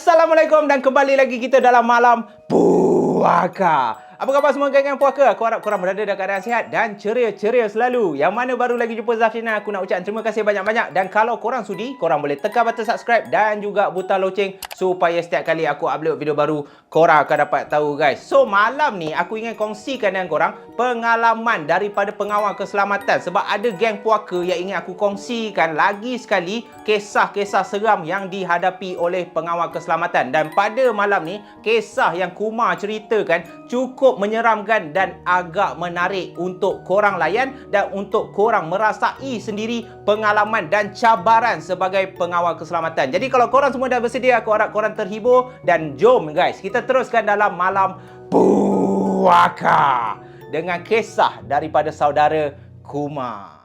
Assalamualaikum dan kembali lagi kita dalam malam puaka. Apa khabar semua geng-geng puaka? Aku harap korang berada dalam keadaan sihat dan ceria-ceria selalu. Yang mana baru lagi jumpa Zafina, aku nak ucapkan terima kasih banyak-banyak. Dan kalau korang sudi, korang boleh tekan button subscribe dan juga butang loceng supaya setiap kali aku upload video baru, korang akan dapat tahu guys. So malam ni aku ingin kongsikan dengan korang pengalaman daripada pengawal keselamatan. Sebab ada geng puaka yang ingin aku kongsikan lagi sekali kisah-kisah seram yang dihadapi oleh pengawal keselamatan. Dan pada malam ni, kisah yang Kumar ceritakan cukup menyeramkan dan agak menarik untuk korang layan dan untuk korang merasai sendiri pengalaman dan cabaran sebagai pengawal keselamatan. Jadi kalau korang semua dah bersedia, aku harap korang terhibur dan jom guys, kita teruskan dalam malam puaka dengan kisah daripada saudara Kumar.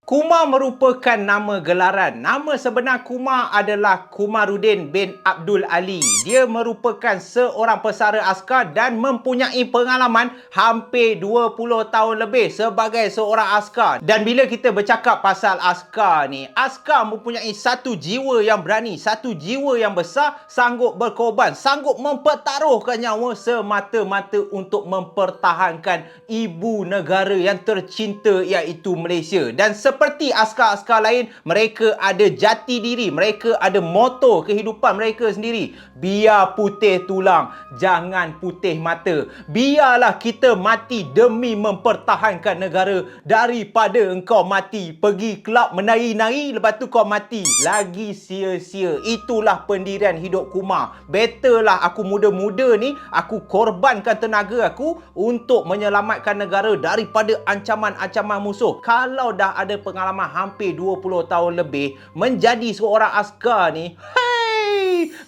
Kumar merupakan nama gelaran. Nama sebenar Kumar adalah Kumarudin bin Abdul Ali. Dia merupakan seorang pesara askar dan mempunyai pengalaman hampir 20 tahun lebih sebagai seorang askar. Dan bila kita bercakap pasal askar ni, askar mempunyai satu jiwa yang berani, satu jiwa yang besar, sanggup berkorban, sanggup mempertaruhkan nyawa semata-mata untuk mempertahankan ibu negara yang tercinta iaitu Malaysia. Dan seperti askar-askar lain, mereka ada jati diri, mereka ada moto kehidupan mereka sendiri. Biar putih tulang, jangan putih mata. Biarlah kita mati demi mempertahankan negara daripada engkau mati pergi kelab menari-nari lepas tu kau mati lagi sia-sia. Itulah pendirian hidup Kumar. Better lah aku muda-muda ni, aku korbankan tenaga aku untuk menyelamatkan negara daripada ancaman-ancaman musuh. Kalau dah ada pengalaman hampir 20 tahun lebih menjadi seorang askar ni,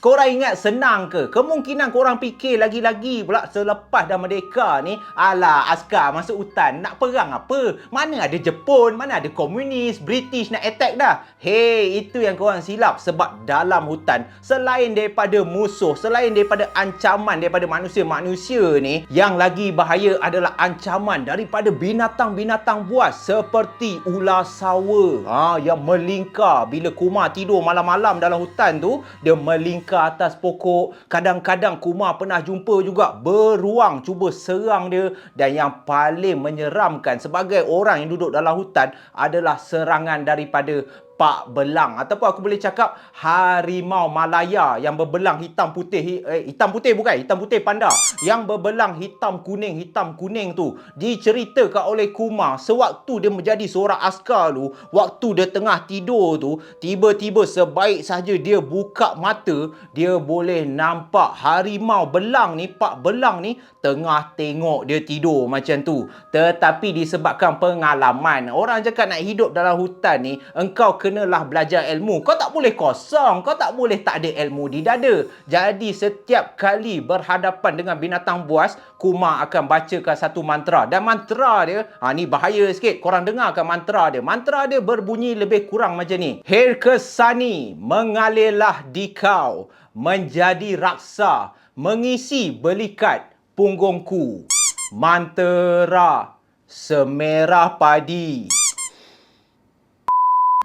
korang ingat senang ke? Kemungkinan korang fikir lagi-lagi pula selepas dah merdeka ni, alah askar masuk hutan nak perang apa? Mana ada Jepun, mana ada komunis, British nak attack dah. Itu yang korang silap. Sebab dalam hutan, selain daripada musuh, selain daripada ancaman daripada manusia-manusia ni, yang lagi bahaya adalah ancaman daripada binatang-binatang buas seperti ular sawa yang melingkar. Bila Kumar tidur malam-malam dalam hutan tu, dia melingkar atas pokok. Kadang-kadang Kumar pernah jumpa juga beruang cuba serang dia. Dan yang paling menyeramkan sebagai orang yang duduk dalam hutan adalah serangan daripada Pak Belang, ataupun aku boleh cakap harimau Malaya yang berbelang hitam putih, hitam putih bukan, hitam putih panda, yang berbelang hitam kuning tu. Diceritakan oleh Kumar sewaktu dia menjadi seorang askar tu, waktu dia tengah tidur tu, tiba-tiba sebaik saja dia buka mata, dia boleh nampak harimau belang ni, Pak Belang ni tengah tengok dia tidur macam tu. Tetapi disebabkan pengalaman, orang cakap nak hidup dalam hutan ni, engkau kenalah belajar ilmu. Kau tak boleh kosong, kau tak boleh tak ada ilmu di dada. Jadi setiap kali berhadapan dengan binatang buas, Kumar akan bacakan satu mantra. Dan mantra dia, ni bahaya sikit, korang dengarkan mantra dia. Mantra dia berbunyi lebih kurang macam ni. Hirkesani, mengalirlah di kau, menjadi raksa, mengisi belikat punggungku. Mantra semerah padi.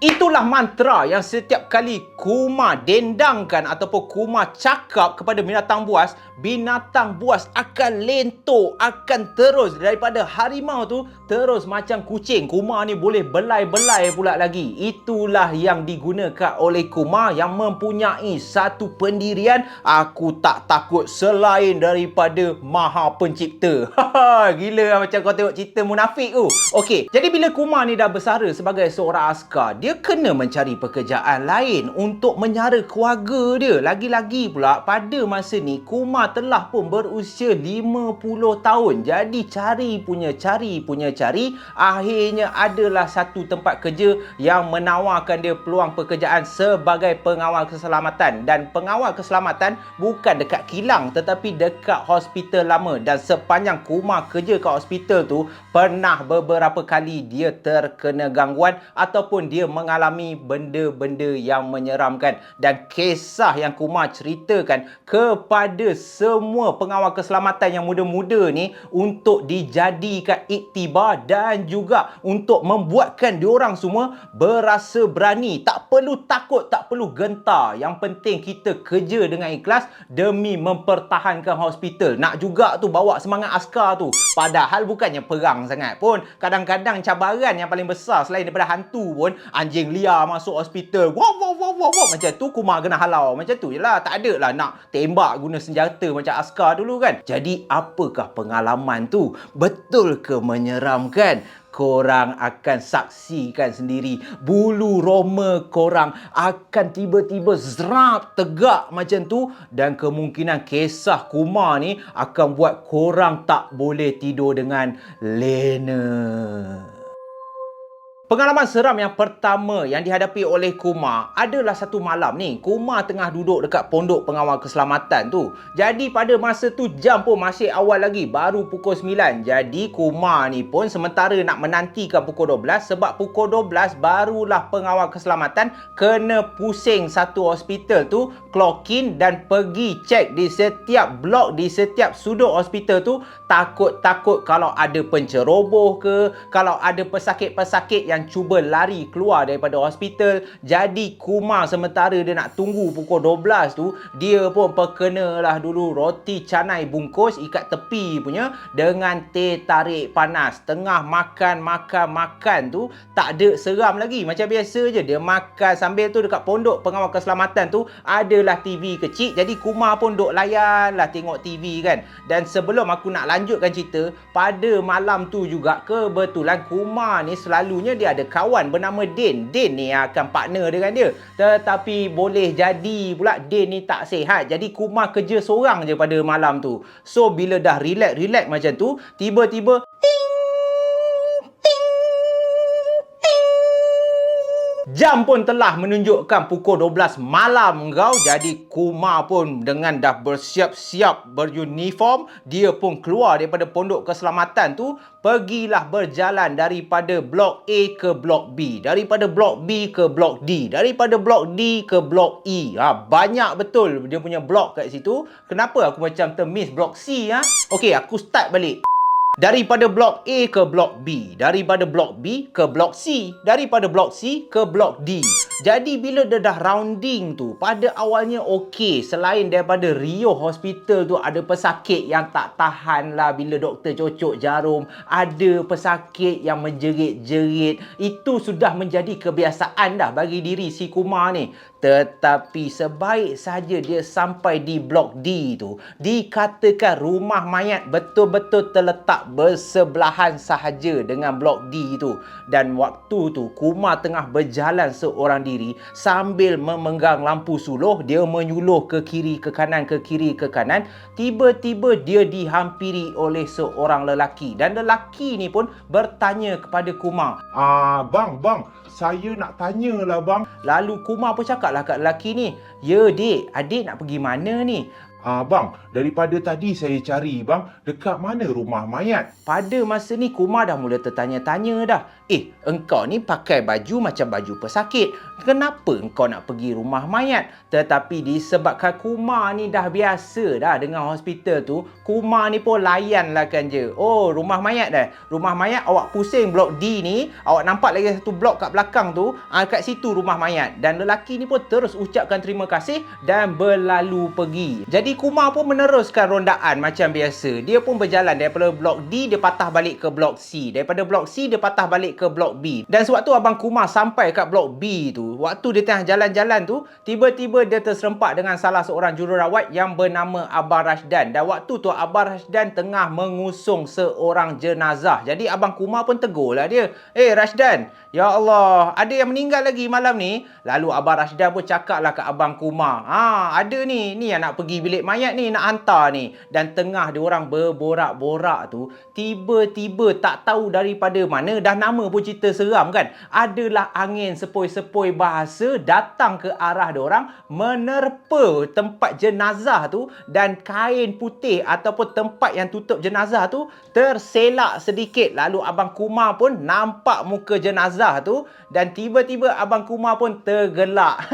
Itulah mantra yang setiap kali Kumar dendangkan ataupun Kumar cakap kepada binatang buas akan lentok, akan terus daripada harimau tu terus macam kucing. Kumar ni boleh belai-belai pula lagi. Itulah yang digunakan oleh Kumar yang mempunyai satu pendirian, aku tak takut selain daripada Maha Pencipta. Gila macam kau tengok cerita munafik tu. Okey, jadi bila Kumar ni dah bersara sebagai seorang askar, dia kena mencari pekerjaan lain untuk menyara keluarga dia. Lagi-lagi pula pada masa ni Kumar telah pun berusia 50 tahun. Jadi cari punya cari, akhirnya adalah satu tempat kerja yang menawarkan dia peluang pekerjaan sebagai pengawal keselamatan. Dan pengawal keselamatan bukan dekat kilang tetapi dekat hospital lama. Dan sepanjang Kumar kerja kat hospital tu, pernah beberapa kali dia terkena gangguan ataupun dia mengalami benda-benda yang menyeramkan. Dan kisah yang Kumar ceritakan kepada semua pengawal keselamatan yang muda-muda ni untuk dijadikan iktibar dan juga untuk membuatkan diorang semua berasa berani. Tak perlu takut, tak perlu gentar. Yang penting kita kerja dengan ikhlas demi mempertahankan hospital. Nak juga tu bawa semangat askar tu. Padahal bukannya perang sangat pun. Kadang-kadang cabaran yang paling besar selain daripada hantu pun, anjing liar masuk hospital. Wow, wow, wow, wow, wow. Macam tu Kumar kena halau. Macam tu je lah. Tak ada lah nak tembak guna senjata macam askar dulu kan. Jadi apakah pengalaman tu? Betul ke menyeramkan? Korang akan saksikan sendiri. Bulu roma korang akan tiba-tiba zrap tegak macam tu. Dan kemungkinan kisah Kumar ni akan buat korang tak boleh tidur dengan lena. Pengalaman seram yang pertama yang dihadapi oleh Kumar adalah satu malam ni. Kumar tengah duduk dekat pondok pengawal keselamatan tu. Jadi pada masa tu jam pun masih awal lagi, baru pukul 9. Jadi Kumar ni pun sementara nak menantikan pukul 12 sebab pukul 12 barulah pengawal keselamatan kena pusing satu hospital tu, clock in dan pergi cek di setiap blok, di setiap sudut hospital tu. Takut-takut kalau ada penceroboh ke, kalau ada pesakit-pesakit yang cuba lari keluar daripada hospital. Jadi Kumar sementara dia nak tunggu pukul 12 tu, dia pun perkenalah dulu roti canai bungkus ikat tepi punya dengan teh tarik panas. Tengah makan tu tak ada seram lagi. Macam biasa je dia makan sambil tu dekat pondok pengawal keselamatan tu adalah TV kecil. Jadi Kumar pun duk layan lah tengok TV kan. Dan sebelum aku nak lanjutkan cerita, pada malam tu juga kebetulan Kumar ni selalunya dia ada kawan bernama Din. Din ni akan partner dengan dia. Tetapi boleh jadi pula Din ni tak sihat. Jadi Kumar kerja seorang je pada malam tu. So bila dah relax macam tu, tiba-tiba jam pun telah menunjukkan pukul 12 malam kau. Jadi Kumar pun dengan dah bersiap-siap beruniform, dia pun keluar daripada pondok keselamatan tu, pergilah berjalan daripada blok A ke blok B, daripada blok B ke blok D, daripada blok D ke blok E. Banyak betul dia punya blok kat situ. Kenapa aku macam termiss blok C? Okey, aku start balik. Daripada blok A ke blok B, daripada blok B ke blok C, daripada blok C ke blok D. Jadi bila dia dah rounding tu, pada awalnya okey. Selain daripada Rio Hospital tu ada pesakit yang tak tahan lah bila doktor cocok jarum, ada pesakit yang menjerit-jerit. Itu sudah menjadi kebiasaan dah bagi diri si Kumar ni. Tetapi sebaik saja dia sampai di blok D tu, dikatakan rumah mayat betul-betul terletak bersebelahan sahaja dengan blok D tu. Dan waktu tu Kumar tengah berjalan seorang diri sambil memegang lampu suluh. Dia menyuluh ke kiri ke kanan, ke kiri ke kanan. Tiba-tiba dia dihampiri oleh seorang lelaki. Dan lelaki ni pun bertanya kepada Kumar, Bang, saya nak tanyalah bang. Lalu Kumar pun cakaplah kat lelaki ni, "Ya dik, adik nak pergi mana ni?" Bang, daripada tadi saya cari bang, dekat mana rumah mayat? Pada masa ni Kumar dah mula tertanya-tanya dah. Engkau ni pakai baju macam baju pesakit. Kenapa engkau nak pergi rumah mayat? Tetapi disebabkan Kumar ni dah biasa dah dengan hospital tu, Kumar ni pun layanlah kan je. Oh, rumah mayat dah. Rumah mayat awak pusing blok D ni, awak nampak lagi satu blok kat belakang tu, kat situ rumah mayat. Dan lelaki ni pun terus ucapkan terima kasih dan berlalu pergi. Jadi Kumar pun meneruskan rondaan macam biasa. Dia pun berjalan daripada blok D, dia patah balik ke blok C. Daripada blok C, dia patah balik ke blok B. Dan sewaktu abang Kumar sampai kat blok B tu, waktu dia tengah jalan-jalan tu, tiba-tiba dia terserempak dengan salah seorang jururawat yang bernama Abang Rashdan. Dan waktu tu Abang Rashdan tengah mengusung seorang jenazah. Jadi abang Kumar pun tegurlah dia. Rashdan, ya Allah, ada yang meninggal lagi malam ni? Lalu Abang Rashdan pun cakaplah kat abang Kumar, ada ni yang nak pergi bilik bilik mayat ni nak hantar ni. Dan tengah diorang berborak-borak tu, tiba-tiba tak tahu daripada mana, dah nama pun cerita seram kan. Adalah angin sepoi-sepoi bahasa datang ke arah diorang, menerpa tempat jenazah tu, dan kain putih ataupun tempat yang tutup jenazah tu terselak sedikit. Lalu Abang Kumar pun nampak muka jenazah tu, dan tiba-tiba Abang Kumar pun tergelak.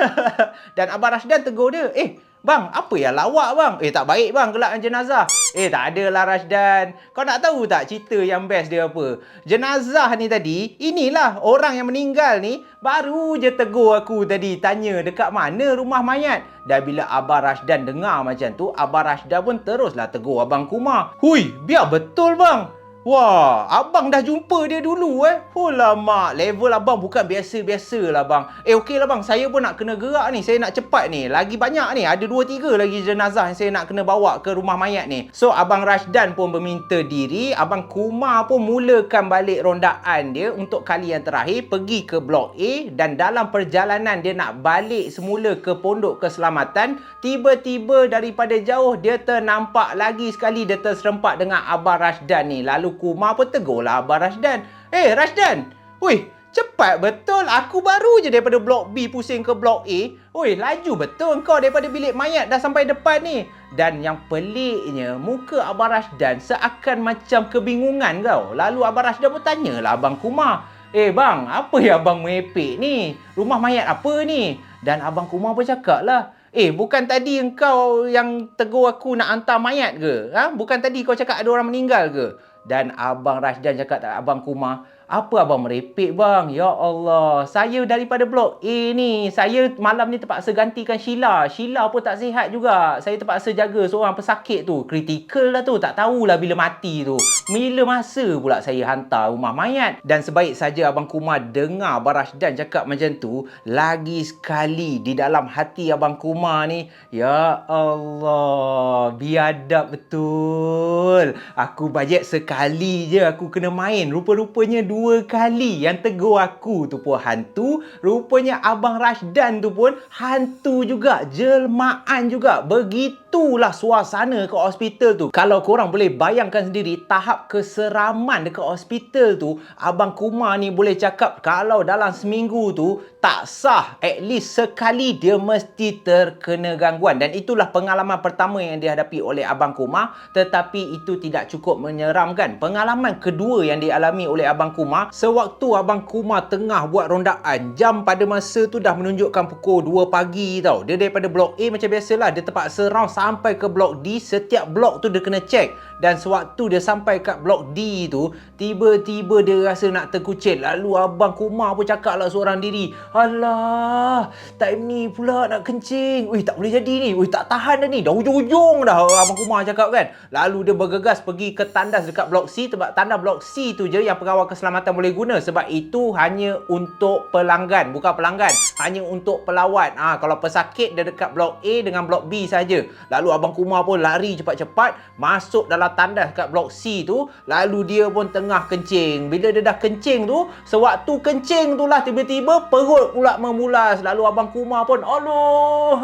Dan Abang Rashdan tegur dia, bang, apa yang lawak bang? Tak baik bang gelak dengan jenazah. Tak adalah Rashdan. Kau nak tahu tak cerita yang best dia apa? Jenazah ni tadi, inilah orang yang meninggal ni, baru je tegur aku tadi, tanya dekat mana rumah mayat. Dan bila Abang Rashdan dengar macam tu, Abang Rashdan pun teruslah tegur Abang Kumar. Hui, biar betul bang. Wah, abang dah jumpa dia dulu Lama, level abang bukan biasa-biasa lah bang. Okey lah bang, saya pun nak kena gerak ni. Saya nak cepat ni. Lagi banyak ni, ada 2-3 lagi jenazah yang saya nak kena bawa ke rumah mayat ni. So, Abang Rashdan pun meminta diri. Abang Kumar pun mulakan balik rondaan dia untuk kali yang terakhir, pergi ke Blok A. Dan dalam perjalanan dia nak balik semula ke Pondok Keselamatan, tiba-tiba daripada jauh dia ternampak lagi sekali, dia terserempak dengan Abang Rashdan ni. Lalu Kumar pun tegurlah Abang Rashdan. Rashdan, woi, cepat betul. Aku baru je daripada Blok B pusing ke Blok A. Woi, laju betul kau daripada bilik mayat dah sampai depan ni. Dan yang peliknya, muka Abang Rashdan seakan macam kebingungan kau. Lalu Abang Rashdan pun tanyalah Abang Kumar, bang, apa yang abang merepek ni? Rumah mayat apa ni? Dan Abang Kumar pun cakap lah, bukan tadi engkau yang tegur aku nak hantar mayat ke? Bukan tadi kau cakap ada orang meninggal ke? Dan Abang Rashdan cakap tak, Abang Kumar, apa abang merepek bang? Ya Allah, saya daripada Blok A ni. Saya malam ni terpaksa gantikan Sheila. Sheila pun tak sihat juga. Saya terpaksa jaga seorang pesakit tu. Kritikal lah tu. Tak tahulah bila mati tu. Bila masa pula saya hantar rumah mayat. Dan sebaik saja Abang Kumar dengar Abang Rashdan cakap macam tu, lagi sekali di dalam hati Abang Kumar ni, ya Allah, biadab betul. Aku bajet sekali je aku kena main. Rupa-rupanya 2 kali yang tegur aku tu pun hantu. Rupanya Abang Rashdan tu pun hantu juga. Jelmaan juga. Begitulah suasana ke hospital tu. Kalau korang boleh bayangkan sendiri tahap keseraman dekat hospital tu, Abang Kumar ni boleh cakap kalau dalam seminggu tu tak sah, at least sekali dia mesti terkena gangguan. Dan itulah pengalaman pertama yang dihadapi oleh Abang Kumar. Tetapi itu tidak cukup menyeramkan. Pengalaman kedua yang dialami oleh Abang Kumar, sewaktu Abang Kumar tengah buat rondaan, jam pada masa tu dah menunjukkan pukul 2 pagi tau. Dia daripada Blok A macam biasalah, dia terpaksa round sampai ke Blok D. Setiap blok tu dia kena check. Dan sewaktu dia sampai kat Blok D tu, tiba-tiba dia rasa nak terkucil. Lalu Abang Kumar pun cakap lah seorang diri, alah, time ni pula nak kencing. Tak boleh jadi ni. Tak tahan dah ni. Dah hujung-hujung dah, Abang Kumar cakap kan. Lalu dia bergegas pergi ke tandas dekat Blok C. Sebab tandas Blok C tu je yang pengawal keselamatan boleh guna. Sebab itu hanya untuk pelanggan, bukan pelanggan. Hanya untuk pelawat. Kalau pesakit dia dekat Blok A dengan Blok B saja. Lalu Abang Kumar pun lari cepat-cepat masuk dalam tandas kat Blok C tu. Lalu dia pun tengah kencing. Bila dia dah kencing tu, sewaktu kencing tu lah tiba-tiba perut pula memulas. Lalu Abang Kumar pun, aduh,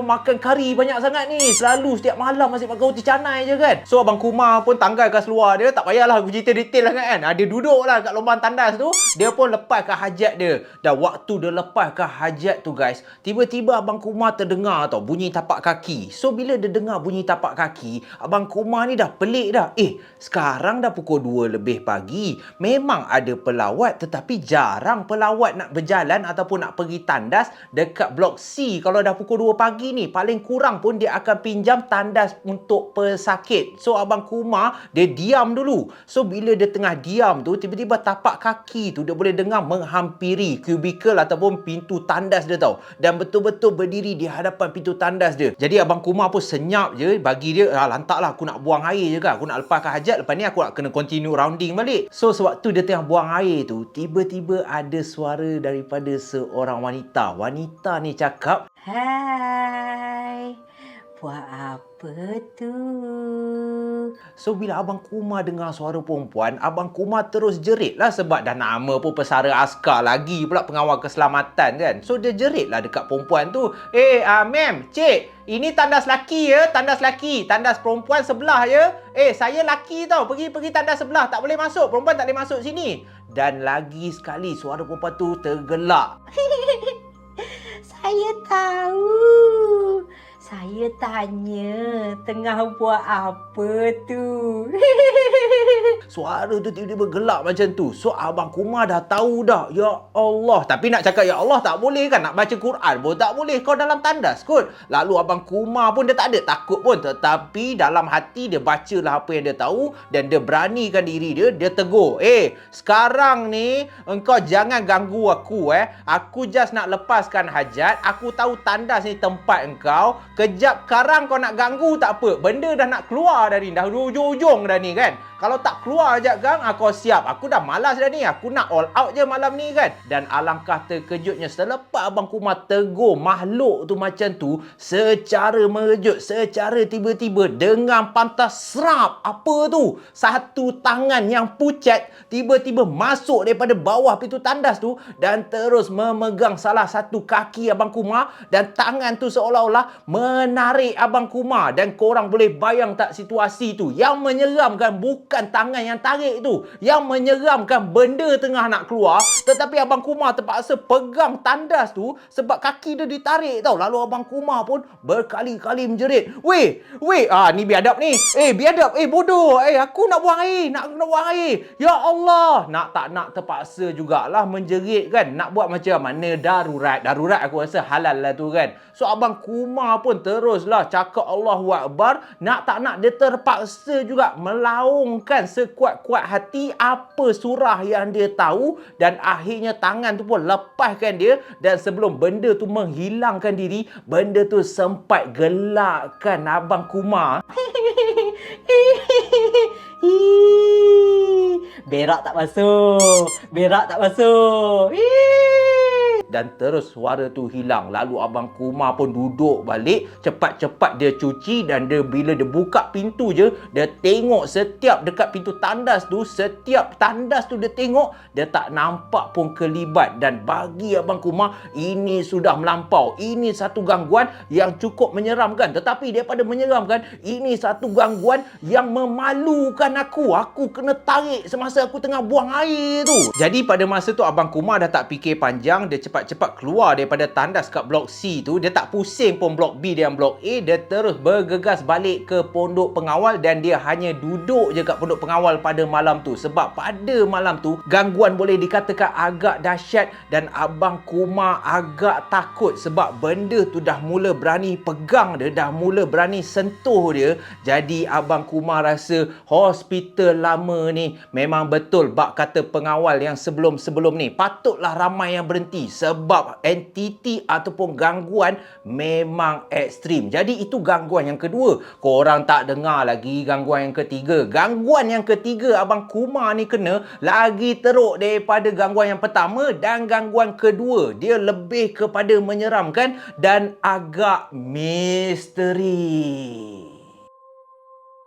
makan kari banyak sangat ni. Selalu setiap malam masih makan roti canai je kan. So Abang Kumar pun tanggalkan seluar dia. Tak payahlah aku cerita detail lah kan. Dia duduk lah kat lubang tandas tu. Dia pun lepaskan hajat dia. Dan waktu dia lepaskan hajat tu guys, tiba-tiba Abang Kumar terdengar tau bunyi tapak kaki. So bila dia dengar bunyi tapak kaki, Abang Kumar ni dah pelik dah. Sekarang dah pukul 2 lebih pagi. Memang ada pelawat, tetapi jarang pelawat nak berjalan ataupun nak pergi tandas dekat Blok C. Kalau dah pukul 2 pagi ni, paling kurang pun dia akan pinjam tandas untuk pesakit. So Abang Kumar dia diam dulu. So bila dia tengah diam tu, tiba-tiba tapak kaki tu dia boleh dengar menghampiri kubikel ataupun pintu tandas dia tau. Dan betul-betul berdiri di hadapan pintu tandas dia. Jadi Abang Kumar pun senyap je. Bagi dia, lantaklah aku nak buang air je kan. Aku nak lepaskan hajat. Lepas ni aku nak kena continue rounding balik. So sewaktu dia tengah buang air tu, tiba-tiba ada suara daripada seorang wanita. Wanita ni cakap, Hai, Buat apa tu? So bila Abang Kumar dengar suara perempuan, Abang Kumar terus jerit lah sebab dah nama pun pesara askar lagi pula pengawal keselamatan kan. So dia jerit lah dekat perempuan tu. Ma'am, cik, ini tandas laki ya, tandas laki. Tandas perempuan sebelah ya. Saya laki tau, pergi tandas sebelah. Tak boleh masuk, perempuan tak boleh masuk sini. Dan lagi sekali suara perempuan tu tergelak. Saya tahu. Saya tanya tengah buat apa tu. Suara tu tiba-tiba gelak macam tu. So Abang Kumar dah tahu dah. Ya Allah. Tapi nak cakap ya Allah tak boleh kan. Nak baca Quran pun tak boleh. Kau dalam tandas kot. Lalu Abang Kumar pun dia tak ada takut pun. Tetapi dalam hati dia bacalah apa yang dia tahu. Dan dia beranikan diri dia. Dia tegur. Sekarang ni engkau jangan ganggu aku. Aku just nak lepaskan hajat. Aku tahu tandas ni tempat engkau. Kejap karang kau nak ganggu tak apa. Benda dah nak keluar dah ni. Dah hujung-hujung dah ni kan. Kalau tak keluar ajak gang, aku siap. Aku dah malas dah ni. Aku nak all out je malam ni kan. Dan alangkah terkejutnya selepas Abang Kumar tegur makhluk tu macam tu secara mengejut, secara tiba-tiba dengan pantas serap. Apa tu? Satu tangan yang pucat tiba-tiba masuk daripada bawah pintu tandas tu dan terus memegang salah satu kaki Abang Kumar dan tangan tu seolah-olah menarik Abang Kumar. Dan korang boleh bayang tak situasi tu? Yang menyeramkan bukan tangan yang tarik tu. Yang menyeramkan benda tengah nak keluar. Tetapi Abang Kumar terpaksa pegang tandas tu sebab kaki dia ditarik tau. Lalu Abang Kumar pun berkali-kali menjerit. Weh, ni biadab ni. Biadab, bodoh. Aku nak buang air. Nak buang air. Ya Allah. Nak tak nak terpaksa jugalah menjerit kan. Nak buat macam mana? Darurat aku rasa halal lah tu kan. So Abang Kumar pun teruslah cakap Allahu Akbar. Nak tak nak dia terpaksa juga melaungkan sekuat-kuat hati apa surah yang dia tahu. Dan akhirnya tangan tu pun lepaskan dia. Dan sebelum benda tu menghilangkan diri, benda tu sempat gelakkan Abang Kumar. Berak tak masuk. Berak tak masuk. Dan terus suara tu hilang. Lalu Abang Kumar pun duduk balik. Cepat-cepat dia cuci. Dan bila dia buka pintu je, dia tengok setiap dekat pintu tandas tu. Setiap tandas tu dia tengok. Dia tak nampak pun kelibat. Dan bagi Abang Kumar, ini sudah melampau. Ini satu gangguan yang cukup menyeramkan. Tetapi daripada menyeramkan, ini satu gangguan yang memalukan aku. Aku kena tarik semasa aku tengah buang air tu. Jadi pada masa tu Abang Kumar dah tak fikir panjang. Dia cepat keluar daripada tandas kat blok C tu. Dia tak pusing pun blok B dan blok A. Dia terus bergegas balik ke pondok pengawal. Dan dia hanya duduk je kat pondok pengawal pada malam tu. Sebab pada malam tu gangguan boleh dikatakan agak dahsyat. Dan Abang Kumar agak takut. Sebab benda tu dah mula berani pegang dia. Dah mula berani sentuh dia. Jadi Abang Kumar rasa hospital lama ni memang betul bak kata pengawal yang sebelum-sebelum ni. Patutlah ramai yang berhenti. Sebab entiti ataupun gangguan memang ekstrim. Jadi itu gangguan yang kedua. Korang tak dengar lagi gangguan yang ketiga. Gangguan yang ketiga Abang Kumar ni kena lagi teruk daripada gangguan yang pertama. Dan gangguan kedua dia lebih kepada menyeramkan dan agak misteri.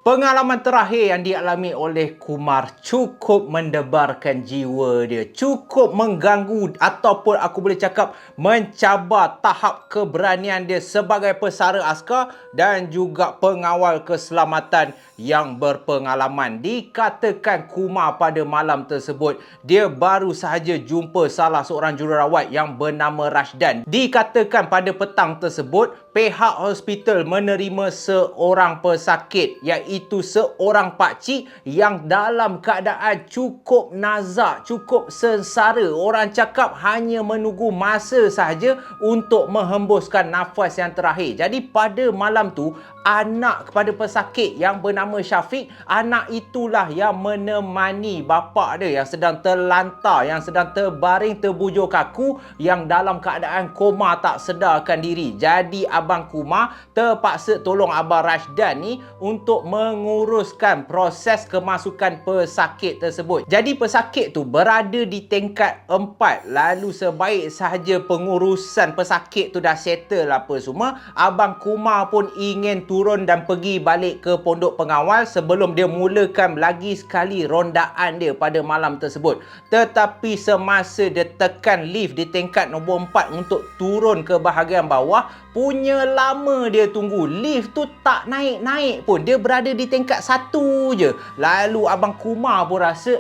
Pengalaman terakhir yang dialami oleh Kumar cukup mendebarkan jiwa dia. Cukup mengganggu ataupun aku boleh cakap mencabar tahap keberanian dia sebagai pesara askar dan juga pengawal keselamatan yang berpengalaman. Dikatakan Kumar pada malam tersebut, dia baru sahaja jumpa salah seorang jururawat yang bernama Rashdan. Dikatakan pada petang tersebut, pihak hospital menerima seorang pesakit iaitu seorang pakcik yang dalam keadaan cukup nazak, cukup sengsara. Orang cakap hanya menunggu masa sahaja untuk menghembuskan nafas yang terakhir. Jadi pada malam tu, anak kepada pesakit yang bernama Syafiq, anak itulah yang menemani bapa dia yang sedang terlantar, yang sedang terbaring terbujur kaku, yang dalam keadaan koma tak sedarkan diri. Jadi Abang Kumar terpaksa tolong Abang Rashdan ni untuk menguruskan proses kemasukan pesakit tersebut. Jadi pesakit tu berada di tingkat 4. Lalu sebaik sahaja pengurusan pesakit tu dah settle apa semua, Abang Kumar pun ingin turun dan pergi balik ke pondok pengawal sebelum dia mulakan lagi sekali rondaan dia pada malam tersebut. Tetapi semasa dia tekan lift di tingkat nombor 4 untuk turun ke bahagian bawah, punya lama dia tunggu. Lift tu tak naik-naik pun. Dia berada di tingkat 1 je. Lalu Abang Kumar pun rasa,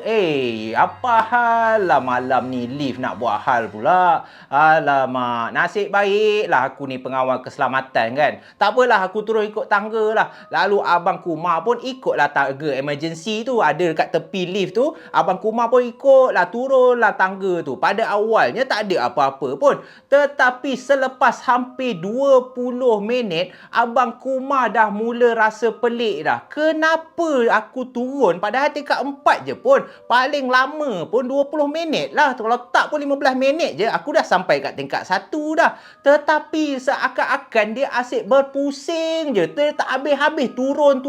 apa hal lah malam ni lift nak buat hal pula. Alamak, nasib baiklah aku ni pengawal keselamatan kan. Tak apalah, aku turun ikut tangga lah. Lalu Abang Kumar pun ikutlah tangga emergency tu. Ada dekat tepi lift tu. Abang Kumar pun ikutlah, turunlah tangga tu. Pada awalnya tak ada apa-apa pun. Tetapi selepas hampir 20 minit, Abang Kumar dah mula rasa pelik dah. Kenapa aku turun padahal tingkat 4 je pun? Paling lama pun 20 minit lah. Kalau tak pun 15 minit je, aku dah sampai kat tingkat 1 dah. Tetapi seakan-akan dia asyik berpusing je. Dia tak habis-habis. Turun.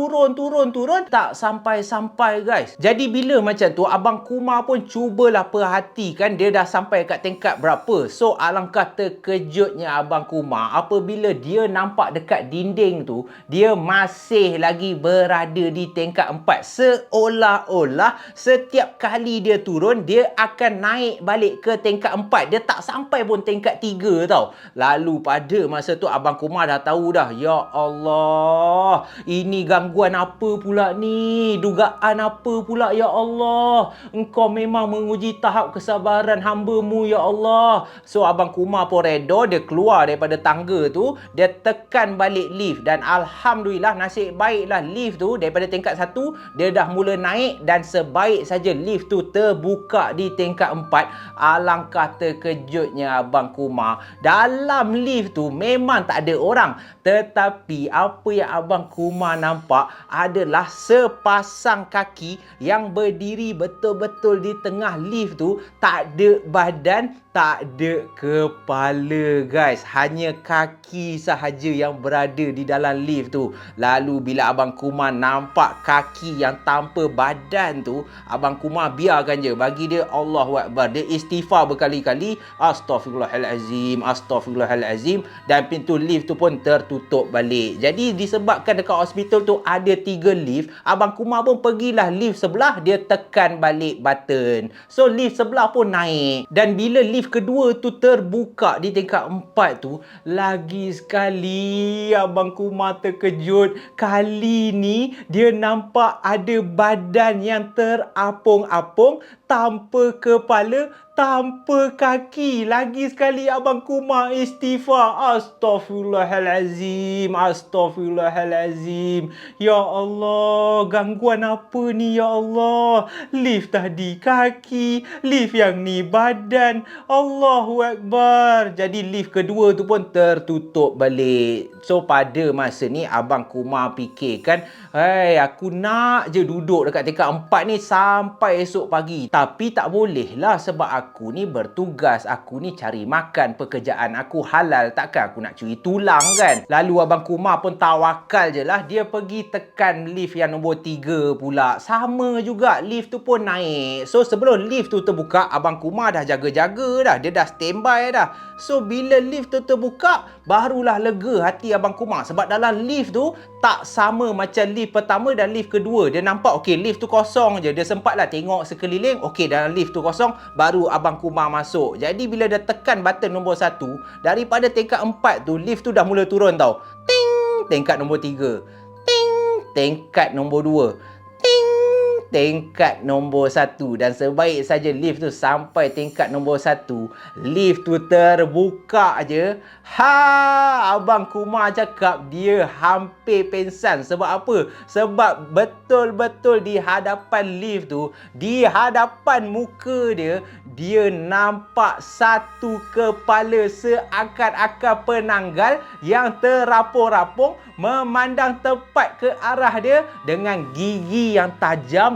Tak sampai-sampai guys. Jadi bila macam tu, Abang Kumar pun cubalah perhatikan dia dah sampai kat tingkat berapa. So alangkah terkejutnya Abang Kumar apabila dia nampak dekat dinding tu, dia masih lagi berada di tingkat 4. Seolah-olah setiap kali dia turun, dia akan naik balik ke tingkat 4. Dia tak sampai pun tingkat 3 tau. Lalu pada masa tu Abang Kumar dah tahu dah, ya Allah, ini gangguan apa pula ni? Dugaan apa pula ya Allah? Engkau memang menguji tahap kesabaran hamba-Mu ya Allah. So Abang Kumar pun redha, dia keluar daripada tangga tu, dia tekan balik lift dan alhamdulillah nasib baiklah lift tu daripada tingkat 1 dia dah mula naik dan sebaik saja lift tu terbuka di tingkat 4. Alangkah terkejutnya Abang Kumar. Dalam lift tu memang tak ada orang, tetapi apa yang Abang Kumar nampak adalah sepasang kaki yang berdiri betul-betul di tengah lift tu. Tak ada badan, tak ada kepala guys. Hanya kaki sahaja yang berada di dalam lift tu. Lalu bila Abang Kumar nampak kaki yang tanpa badan tu, Abang Kumar biarkan je. Bagi dia Allahu Akbar. Dia istighfar berkali-kali. Astaghfirullahalazim, astaghfirullahalazim. Dan pintu lift tu pun tertutup balik. Jadi disebabkan dekat hospital tu ada 3 lift, Abang Kumar pun pergilah lift sebelah. Dia tekan balik button. So lift sebelah pun naik. Dan bila lift kedua tu terbuka di tingkat 4 tu, lagi sekali Abang Kumar terkejut. Kali ni dia nampak ada badan yang terapung-apung, tanpa kepala, tanpa kaki. Lagi sekali Abang Kumar istighfar. Astaghfirullahalazim, astaghfirullahalazim. Ya Allah, gangguan apa ni ya Allah? Lift tadi kaki, lift yang ni badan. Allahu Akbar. Jadi lift kedua tu pun tertutup balik. So pada masa ni Abang Kumar fikirkan, aku nak je duduk dekat tingkat 4 ni sampai esok pagi. Tapi tak boleh lah sebab aku ni bertugas. Aku ni cari makan. Pekerjaan aku halal. Takkan aku nak curi tulang kan? Lalu Abang Kumar pun tawakal je lah. Dia pergi tekan lift yang nombor 3 pula. Sama juga. Lift tu pun naik. So sebelum lift tu terbuka, Abang Kumar dah jaga-jaga dah. Dia dah standby dah. So bila lift tu terbuka, barulah lega hati Abang Kumar. Sebab dalam lift tu tak sama macam lift pertama dan lift kedua. Dia nampak lift tu kosong je. Dia sempatlah tengok sekeliling. Dalam lift tu kosong. Baru Abang Kumar masuk. Jadi bila dia tekan button nombor 1, daripada tingkat 4 tu, lift tu dah mula turun tau. Ting! Tingkat nombor 3. Ting! Tingkat nombor 2. Ting! Tingkat nombor 1. Dan sebaik saja lift tu sampai tingkat nombor 1, lift tu terbuka je. Abang Kumar cakap dia hampir pingsan. Sebab apa? Sebab betul-betul di hadapan lift tu, di hadapan muka dia, dia nampak satu kepala seakan-akan penanggal yang terapung-rapung memandang tepat ke arah dia dengan gigi yang tajam